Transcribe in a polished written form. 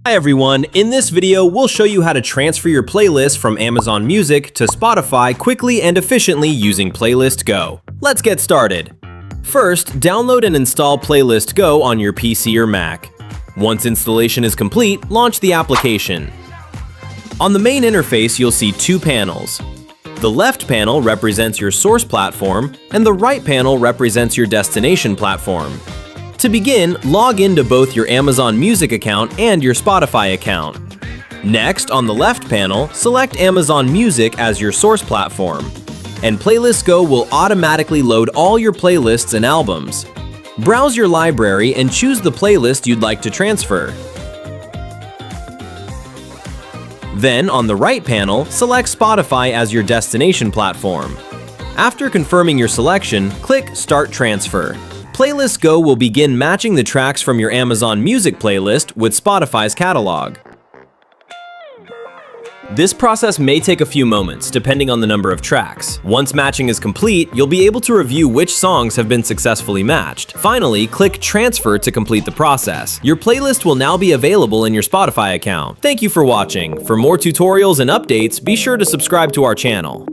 Hi everyone, in this video we'll show you how to transfer your playlist from Amazon Music to Spotify quickly and efficiently using Playlist Go. Let's get started. First, download and install Playlist Go on your PC or Mac. Once installation is complete, launch the application. On the main interface, you'll see two panels. The left panel represents your source platform, and the right panel represents your destination platform. To begin, log into both your Amazon Music account and your Spotify account. Next, on the left panel, select Amazon Music as your source platform, and Playlist Go will automatically load all your playlists and albums. Browse your library and choose the playlist you'd like to transfer. Then, on the right panel, select Spotify as your destination platform. After confirming your selection, click Start Transfer. Playlist Go will begin matching the tracks from your Amazon Music playlist with Spotify's catalog. This process may take a few moments, depending on the number of tracks. Once matching is complete, you'll be able to review which songs have been successfully matched. Finally, click Transfer to complete the process. Your playlist will now be available in your Spotify account. Thank you for watching. For more tutorials and updates, be sure to subscribe to our channel.